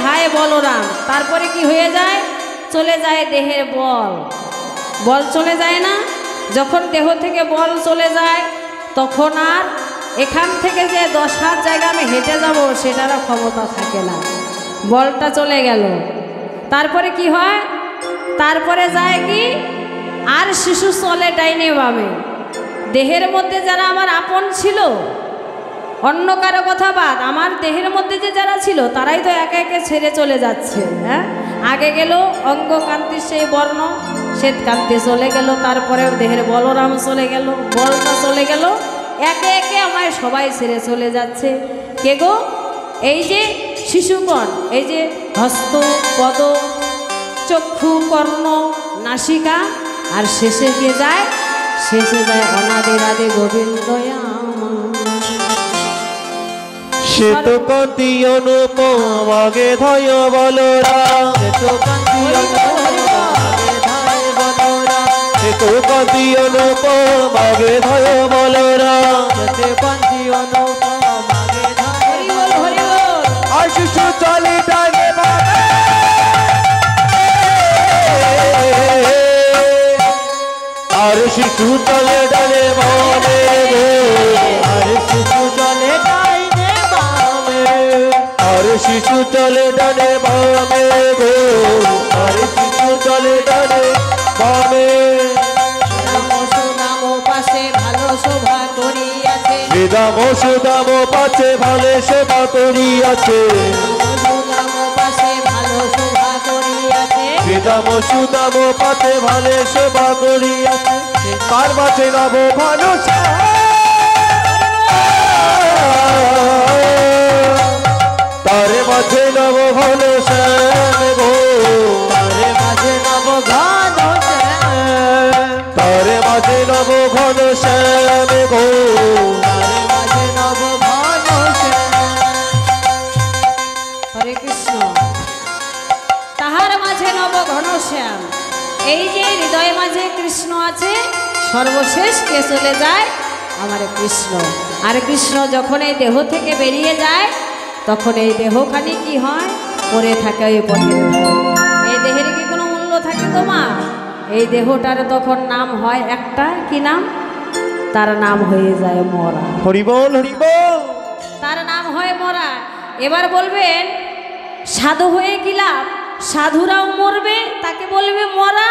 ধায় বলরাম। তারপরে কি হয়ে যায়? চলে যায় দেহের বল, বল চলে যায় না? যখন দেহ থেকে বল চলে যায় তখন আর এখান থেকে যে 10 হাত জায়গা আমি হেঁটে যাব সেটারও ক্ষমতা থাকে না, বলটা চলে গেল। তারপরে কি হয়? তারপরে যায় কি, আর শিশু চলে ডাইনে বামে। দেহের মধ্যে যারা আমার আপন ছিল, অন্য কারো কথা বাদ, আমার দেহের মধ্যে যে যারা ছিল তারাই তো একে একে ছেড়ে চলে যাচ্ছে। হ্যাঁ, আগে গেল অঙ্গকান্তির সেই বর্ণ, শ্বেতকান্তি চলে গেল, তারপরে দেহের বলরাম চলে গেল, বলটা চলে গেল, একে একে আমায় সবাই ছেড়ে চলে যাচ্ছে। কে গো? এই যে শিশুগণ, এই যে হস্ত, পদ, চক্ষু, কর্ণ, নাসিকা, আর শেষে গিয়ে যায়, শেষে যায় অনাদি রাধে গোবিন্দ শ্বেতকান্তি অনুপম আগে ধয় বলরাম, শ্বেতকান্তি অনুপম আগে ধয় বলরাম, আর শিশু চলে ডাইনে বামে, আর শিশু চলে ডাইনে বামে, আর শিশু চলে ডাইনে বামে, আর শিশু চলে ডাইনে বামে গো, আর শিশু চলে ডাইনে বামে। শ্রীদাম সুদাম পাশে ভালো সেবা করিয়াছে, শ্রীদাম সুদাম পাশে ভালো সেবা করিয়াছে, তার মাঝে নব ভানু তার মাঝে নব ভানু শ্যাম গো, তার মাঝে নব ঘন শ্যাম, তার মাঝে নব ঘন শ্যাম গো, তার মাঝে নব ঘন শ্যাম। হরে কৃষ্ণ। তাহার মাঝে নব ঘনশ্যাম। এই যে হৃদয় মাঝে কৃষ্ণ আছে, সর্বশেষ কে চলে যায়? আমার কৃষ্ণ। আর কৃষ্ণ যখন এই দেহ থেকে বেরিয়ে যায় তখন এই দেহখানি কি হয়? পড়ে থাকে ওই পথের ধারে। এই দেহের কি কোনো মূল্য থাকে তোমার? এই দেহটার তখন নাম হয় একটা, কি নাম? তার নাম হয়ে যায় মরা। হরি বল, হরি বল। তার নাম হয় মরা। এবার বলবেন সাধু হয়ে কি লাভ? সাধুরাও মরবে, তাকে বলবে মরা।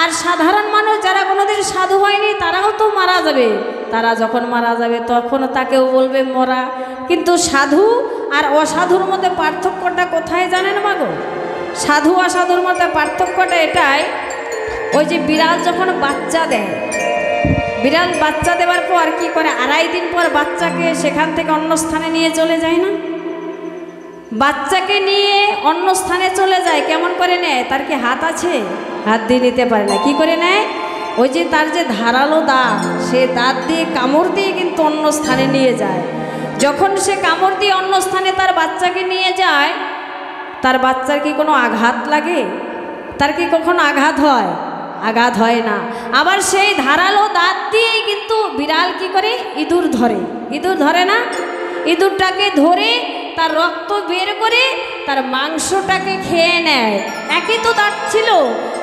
আর সাধারণ মানুষ যারা কোনোদিন সাধু হয়নি তারাও তো মারা যাবে। তারা যখন মারা যাবে তখন তাকেও বলবে মরা। কিন্তু সাধু আর অসাধুর মধ্যে পার্থক্যটা কোথায় জানেন মাগো? সাধু অসাধুর মধ্যে পার্থক্যটা এটাই, ওই যে বিড়াল যখন বাচ্চা দেয়, বিড়াল বাচ্চা দেওয়ার পর কি করে? 2.5 দিন পর বাচ্চাকে সেখান থেকে অন্য স্থানে নিয়ে চলে যায় না? বাচ্চাকে নিয়ে অন্য স্থানে চলে যায়, কেমন করে নেয়? তার কি হাত আছে? হাত দিয়ে নিতে পারে না। কি করে নেয়? ওই যে তার যে ধারালো দাঁত, সে দাঁত দিয়ে কামড় দিয়ে কিন্তু অন্য স্থানে নিয়ে যায়। যখন সে কামড় দিয়ে অন্য স্থানে তার বাচ্চাকে নিয়ে যায়, তার বাচ্চার কি কোনো আঘাত লাগে? তার কি কখনো আঘাত হয়? আঘাত হয় না। আবার সেই ধারালো দাঁত দিয়েই কিন্তু বিড়াল কি করে? ইঁদুর ধরে। ইঁদুর ধরে না? ইঁদুরটাকে ধরে তার রক্ত বের করে তার মাংসটাকে খেয়ে নেয়। একই তো দাঁত ছিল,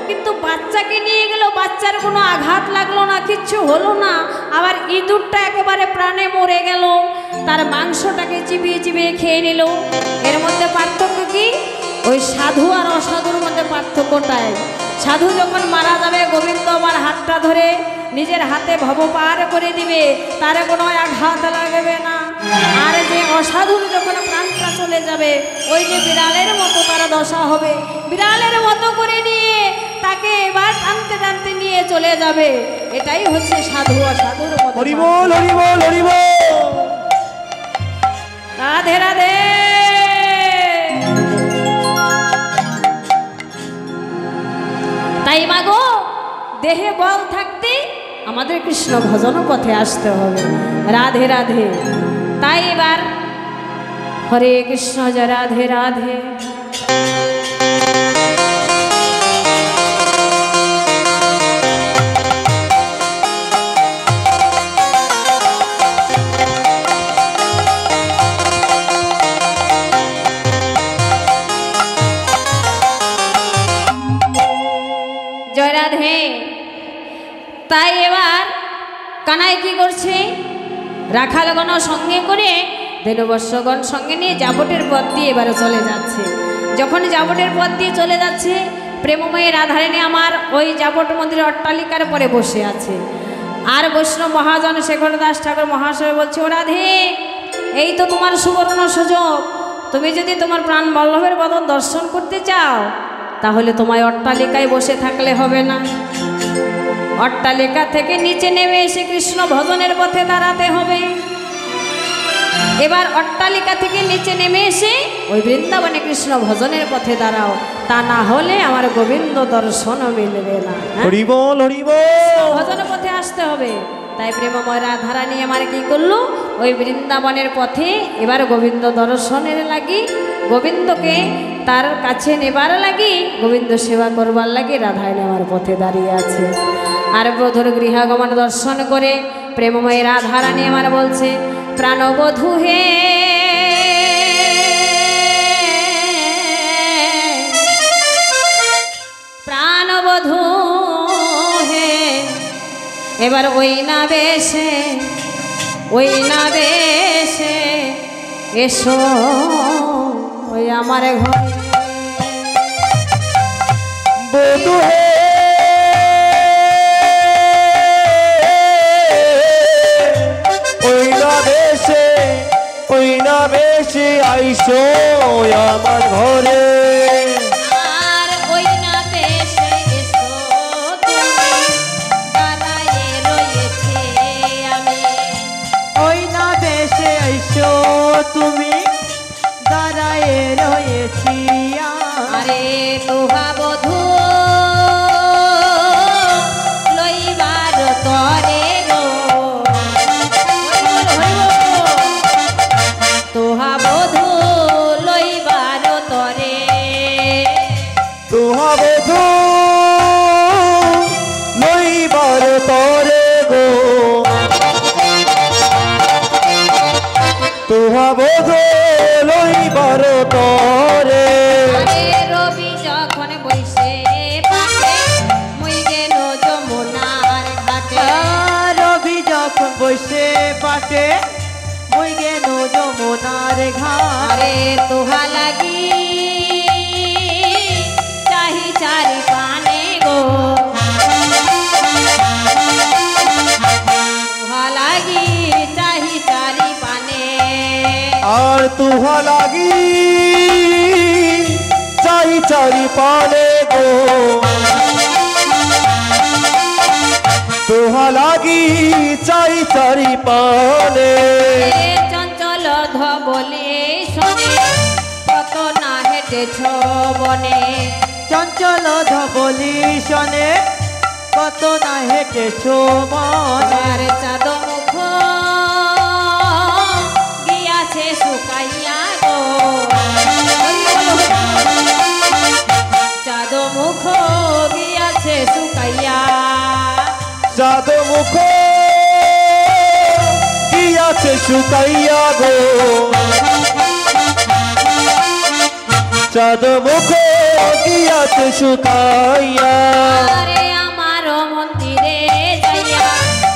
কিন্তু বাচ্চাকে নিয়ে গেল, বাচ্চার কোনো আঘাত লাগলো না, কিচ্ছু হলো না। আবার ইঁদুরটা একেবারে প্রাণে মরে গেল, তার মাংসটাকে চিবিয়ে চিবিয়ে খেয়ে নিল। এর মধ্যে পার্থক্য কি? ওই সাধু আর অসাধুর মধ্যে পার্থক্যটাই। সাধু যখন মারা যাবে, গোবিন্দ আমার হাতটা ধরে নিজের হাতে ভব পার করে দিবে, তার কোনো আঘাত লাগবে না। আর যে অসাধুর যখন প্রাণটা চলে যাবে, ওই যে বিড়ালের মতো তারা দশা হবে। বিড়ালের মতো করে নিয়ে তাকে এবার টানতে টানতে নিয়ে চলে যাবে। এটাই হচ্ছে সাধু অসাধুর মতো। হরি বল, হরি বল, হরি বল। রাধে রাধে। তাই মাগো, দেহে বল থাকতে আমাদের কৃষ্ণ ভজন পথে আসতে হবে। রাধে রাধে। তাই এবার হরে কৃষ্ণ জয় রাধে রাধে। তাই এবার কানাই কি করছে, রাখালগণ সঙ্গে করে দেনবস্যগণ সঙ্গে নিয়ে জাবটের পথ দিয়ে এবারে চলে যাচ্ছে। যখন জাবটের পথ দিয়ে চলে যাচ্ছে, প্রেমময়ী রাধারানী আমার ওই জাবট মন্দিরের অট্টালিকার পরে বসে আছে। আর বৈষ্ণব মহাজন শেখর দাস ঠাকুর মহাশয় বলছে, ও রাধে, এই তো তোমার সুবর্ণ সুযোগ। তুমি যদি তোমার প্রাণ বল্লভের বদন দর্শন করতে চাও, তাহলে তোমায় অট্টালিকায় বসে থাকলে হবে না, অট্টালিকা থেকে নিচে নেমে এসে কৃষ্ণ ভজনের পথে দাঁড়াতে হবে। এবার অট্টালিকা থেকে নিচে নেমে এসে ওই বৃন্দাবনে কৃষ্ণ ভজনের পথে দাঁড়াও, তা না হলে আমার গোবিন্দ দর্শন মিলবে না। হরি বল, হরি বল। ভজন পথে আসতে হবে। তাই প্রেমময় রাধারানী আমার কি করলো, ওই বৃন্দাবনের পথে এবার গোবিন্দ দর্শনের লাগি, গোবিন্দকে তার কাছে নেবার লাগি, গোবিন্দ সেবা করবার লাগি রাধারানী আমার পথে দাঁড়িয়ে আছে। আর বধূর গৃহাগমন দর্শন করে প্রেমময় রাধারানী আমার বলছে, প্রাণবধূ হে, প্রাণবধূ হে, এবার ওই না বেশে, ওই না বেশে এসো ওই আমার ঘরে। বধূ হে, ওই না বেশে, ওই না বেশে আইসো আমার ঘরে। আর ওই না বেশে এসো তুমি, দাঁড়ায়ে রয়েছে আমি। ওই না বেশে আইসো তুমি, দাঁড়ায়ে রয়েছি আরে তোহা বধূ লইবার তরে গো, তোহা বধূ লইবার তরে, তোহা বধূ লইবার তরে গো, তোহা বধূ লইবার তরে। আরে রবি যখন বইসে পাশে, মুই গেল যমুনার ঘাটে। রবি যখন বসে পাটে, মই গেল যমুনার ঘাট। আরে তোহা লাগি চাহি চারি পানে গো, তোহা লাগি চাহি চারি পানে। আর তুহা লাগি চাই চারি পানে গো, তুহা লাগি চাই চারি পানে। এ চঞ্চল ধবলে শোনে, কত না হেঁটেছ বনে। চঞ্চল ধবলি শনে, কত না হেঁটেছ মন। আর চাঁদ মুখ গিয়াছে শুকাইয়া গো, চাঁদ মুখ গিয়াছে শুকাইয়া। চাঁদ মুখ গিয়াছে শুকাইয়া গো, চাঁদ মুখ গিয়াছে শুকাইয়া। আরে